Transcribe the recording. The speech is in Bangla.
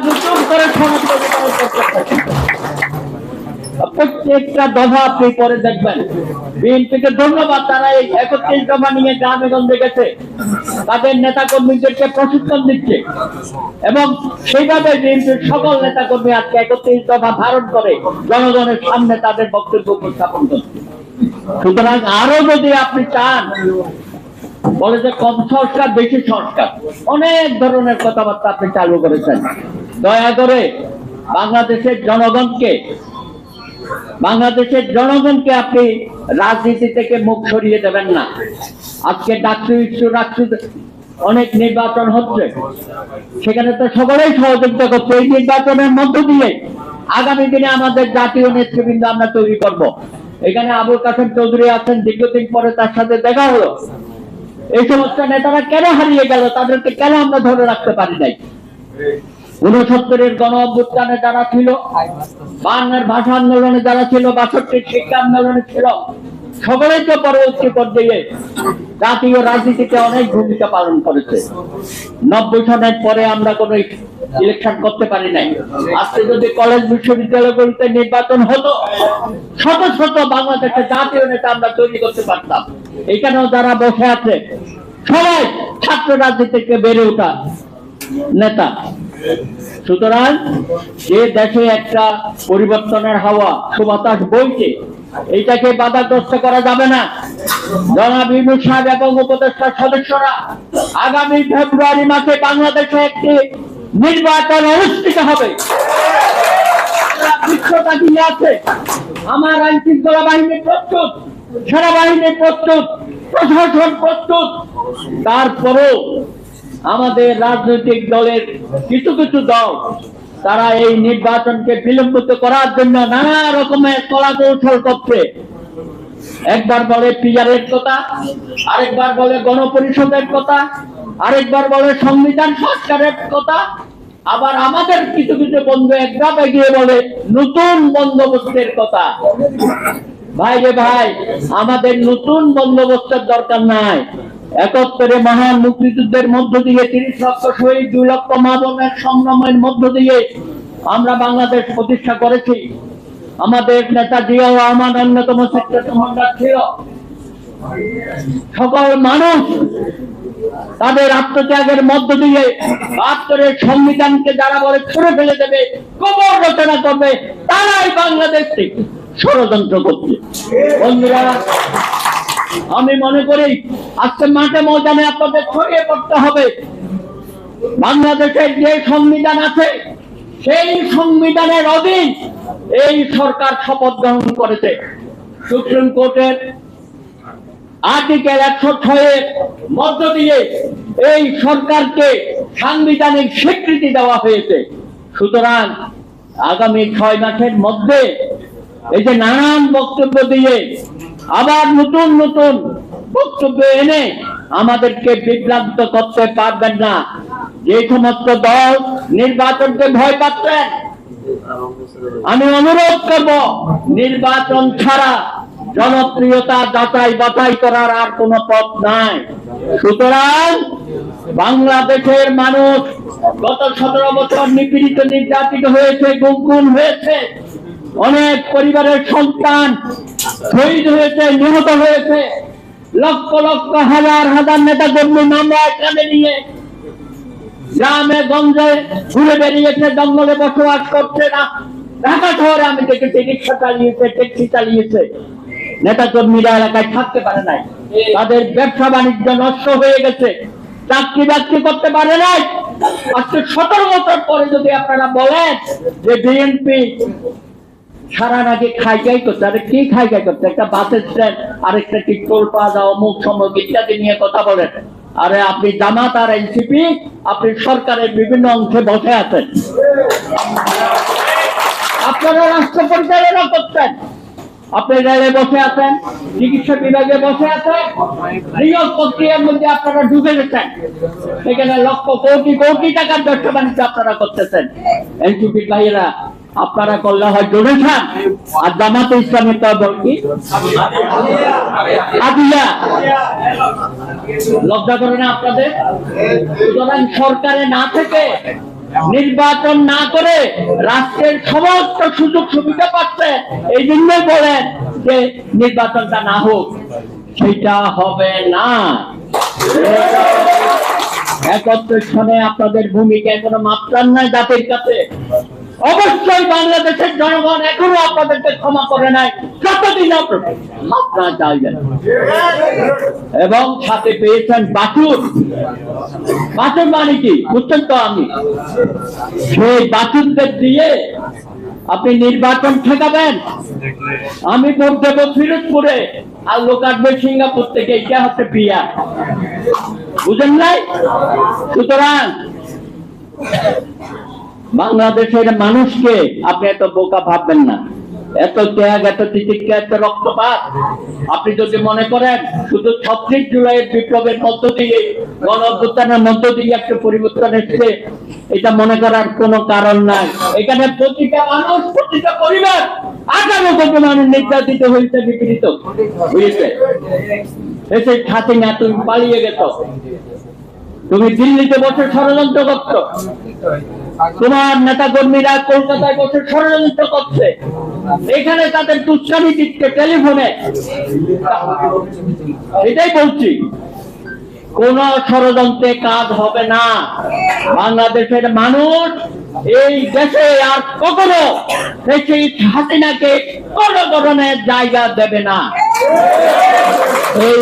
নতুন করে সংস্করণ করতে প্রত্যেকটা দফা আপনি পরে দেখবেন। বিএনপিকে ধন্যবাদ, তারা এই 31 দফা নিয়ে গ্রামে গঞ্জে গেছে, তাদের নেতা কর্মীদেরকে প্রশিক্ষণ দিচ্ছে এবং সেইভাবে বিএনপির সকল নেতা কর্মী আজকে 31 দফা ধারণ করে জনগণের সামনে তাদের বক্তব্য উপস্থাপন করছে। সুতরাং আরো যদি আপনি চান, বলে যে কম সংস্কার বেশি সংস্কার, অনেক ধরনের কথাবার্তা আপনি চালু করেছেন। দয়া করে বাংলাদেশের জনগণকে আপনি রাজনীতি থেকে মুখ সরিয়ে দেবেন না। আজকে ডাকসু অনেক নির্বাচন হচ্ছে, সেখানে তো সকলেই সহযোগিতা করছে। এই নির্বাচনের মধ্য দিয়ে আগামী দিনে আমাদের জাতীয় নেতৃবৃন্দ আমরা তৈরি করব। এখানে আবুল কাসেম চৌধুরী আছেন, দীর্ঘদিন পরে তার সাথে দেখা হলো। এই সমস্ত নেতারা কেন হারিয়ে গেল, তাদেরকে কেন আমরা ধরে রাখতে পারি নাই? 69-এর গণ অভ্যুত্থানে যারা ছিল, 52-এর ভাষা আন্দোলনে যারা ছিল, 62-র শিক্ষা আন্দোলনে ছিল, সকলেই তো পরবর্তী পর্যায়ে জাতীয় রাজনীতিতে অনেক ভূমিকা পালন করেছে। 90 সনের পরে আমরা কোন ইলেকশন করতে পারি নাই। আজকে যদি কলেজ বিশ্ববিদ্যালয়গুলিতে নির্বাচন হতো, শত শত বাংলাদেশের জাতীয় নেতা আমরা তৈরি করতে পারতাম। এখানেও যারা বসে আছে সবাই ছাত্র রাজনীতি থেকে বেড়ে ওঠা নেতা। সুতরাং যে দেশে একটা পরিবর্তনের হাওয়া সুবাতাস বইছে, এইটাকে বাধাগ্রস্ত করা যাবে না। জনাব ইউনূস সাহেব এবং উপদেষ্টা সদস্যরা আগামী ফেব্রুয়ারি মাসে বাংলাদেশে একটি নির্বাচন অনুষ্ঠিত হবে। বিশ্বটা কি আছে, আমার আইন শৃঙ্খলা বাহিনী প্রস্তুত, সেনাবাহিনী প্রস্তুত, প্রশাসন প্রস্তুত। তারপরেও আমাদের রাজনৈতিক দলের কিছু কিছু দল তারা এই নির্বাচনকে বিলম্বিত করার জন্য নানা রকমের কলাকৌশল করছে। একবার বলে পিআরের কথা, আরেকবার বলে গণপরিষদের কথা, আরেকবার বলে সংবিধান সংস্কারের কথা, আবার আমাদের কিছু কিছু বন্ধু একভাবে গিয়ে বলে নতুন বন্দোবস্তের কথা। ভাই রে ভাই, আমাদের নতুন বন্দোবস্তের দরকার নাই। 71-এ মহান মুক্তিযুদ্ধের মধ্য দিয়ে 30 লক্ষ শহীদ, 2 লক্ষ মা বোনের সংগ্রামের মধ্য দিয়ে আমরা বাংলাদেশ প্রতিষ্ঠা করেছি। আমাদের নেতা জিয়াউর রহমান অন্যতম সেক্রেটারি সম্রাট ছিল। সকল মানুষ তাদের আত্মত্যাগের মধ্য দিয়ে 72-এর সংবিধানকে যারা বলে ছুঁড়ে ফেলে দেবে, কবর রচনা করবে, তারাই বাংলাদেশ থেকে ষড়যন্ত্র করছে। বন্ধুরা, আমি মনে করি আজকে মাঠে ময়দানে আপনাদের ছড়িয়ে পড়তে হবে। বাংলাদেশের যে সংবিধান আছে, সেই সংবিধানের অধীন এই সরকার শপথ গ্রহণ করেছে। সুপ্রিম কোর্টের আর্টিকেল 106-এর মধ্য দিয়ে এই সরকারকে সাংবিধানিক স্বীকৃতি দেওয়া হয়েছে। সুতরাং আগামী 6 মাসের মধ্যে এই যে নানান বক্তব্য দিয়ে আবার নতুন নতুন বক্তব্য এনে আমাদেরকে বিভ্রান্ত করতে পারবেন না। যে সমস্ত দল নির্বাচনকে ভয় পাচ্ছেন, আমি অনুরোধ করব, নির্বাচন ছাড়া জনপ্রিয়তা যাচাই বাছাই করার আর কোন পথ নাই। সুতরাং বাংলাদেশের মানুষ গত 17 বছর নিপীড়িত, নির্যাতিত হয়েছে, গুম হয়েছে, অনেক পরিবারের সন্তান শহীদ হয়েছে, নিহত হয়েছে, লক্ষ লক্ষ হাজার হাজার নেতা কর্মী মামলা এখানে নিয়ে গ্রামে গঞ্জে ঘুরে বেরিয়েছে, জঙ্গলে বসবাস করছে না। ঢাকা শহরে আমি দেখেছি রিক্সা চালিয়েছে, ট্যাক্সি চালিয়েছে, নেতা কর্মীরা এলাকায় থাকতে পারে নাই, তাদের ব্যবসা বাণিজ্য নষ্ট হয়ে গেছে, চাকরি বাকরি করতে পারে নাই। আজকে 17 বছর পরে যদি আপনারা বলেন যে বিএনপি সারা নাকি খাইকাই করছে, আরে কি খাইকাই করছে? একটা বাসের স্ট্যান্ড, আরেকটা কি টোল প্লাজা, অমুক সমুক ইত্যাদি নিয়ে কথা বলেন। আরে আপনি জামাত আর এনসিপি, আপনি সরকারের বিভিন্ন অংশে বসে আছেন, আপনারা রাষ্ট্র পরিচালনা করছেন, আপনি রেলে বসে আছেন, চিকিৎসা বিভাগে বসে আছেন, নিয়োগ প্রক্রিয়ার মধ্যে আপনারা ঢুকে গেছেন, সেখানে লক্ষ কোটি কোটি টাকার ব্যবসা বাণিজ্য আপনারা করতেছেন। এনসিপির ভাইয়েরা আপনারা করলে হয় ডোনেশন, আর জামাতে ইসলামের তো কি আদিয়া, লজ্জা করে না আপনাদের? সুতরাং সরকারে না থেকে নির্বাচন না করে রাষ্ট্রের সমস্ত সুযোগ সুবিধা পাচ্ছে, এই জন্যই বলেন যে নির্বাচনটা না হোক। সেটা হবে না। 71 সনে আপনাদের ভূমিকায় কোনো মাত্রার নাই জাতির কাছে। অবশ্যই বাংলাদেশের জনগণ এখনো আপনাদেরকে ক্ষমা করে নাই, যতদিন আপনারা চাইবেন। এবং সাথে পেয়েছেন বাছুর। বাছুর মানে কি বুঝছেন তো? আমি সেই বাছুরদের দিয়ে আপনি নির্বাচন ঠেকাবেন। আমি ভোট দেবো ফিরোজপুরে, আর লোক আসবে সিঙ্গাপুর থেকে। এটা হচ্ছে পিয়া, বুঝেন নাই? সুতরাং বাংলাদেশের মানুষকে আপনি এত বোকা ভাববেন না। এত ত্যাগ, এত তিতিক্ষা, এত রক্তপাত আপনি যদি মনে করেন শুধু 36 জুলাইয়ের বিপ্লবের মধ্য দিয়ে, গণ অভ্যুত্থানের মধ্য দিয়ে একটা পরিবর্তন এসেছে, এটা মনে করার কোনো কারণ নাই। এখানে প্রতিটা মানুষ, প্রতিটা পরিবার 18 কোটি মানুষ নির্যাতিত হয়েছে, বিপীড়িত হয়েছে। এসে খাতে না, তুমি পালিয়ে গেছ, তুমি দিল্লিতে বসে ষড়যন্ত্র করছো, তোমার নেতা কর্মীরা কলকাতায় বসে ষড়যন্ত্র করছে, এখানে তাদের তুচ্ছানি দিচ্ছে টেলিফোনে। এটাই বলছি, কোন ষড়যন্ত্রে কাজ হবে না। বাংলাদেশের মানুষ এই দেশে আর কখনো সেই হাসিনাকে কোন ধরনের জায়গা দেবে না। এই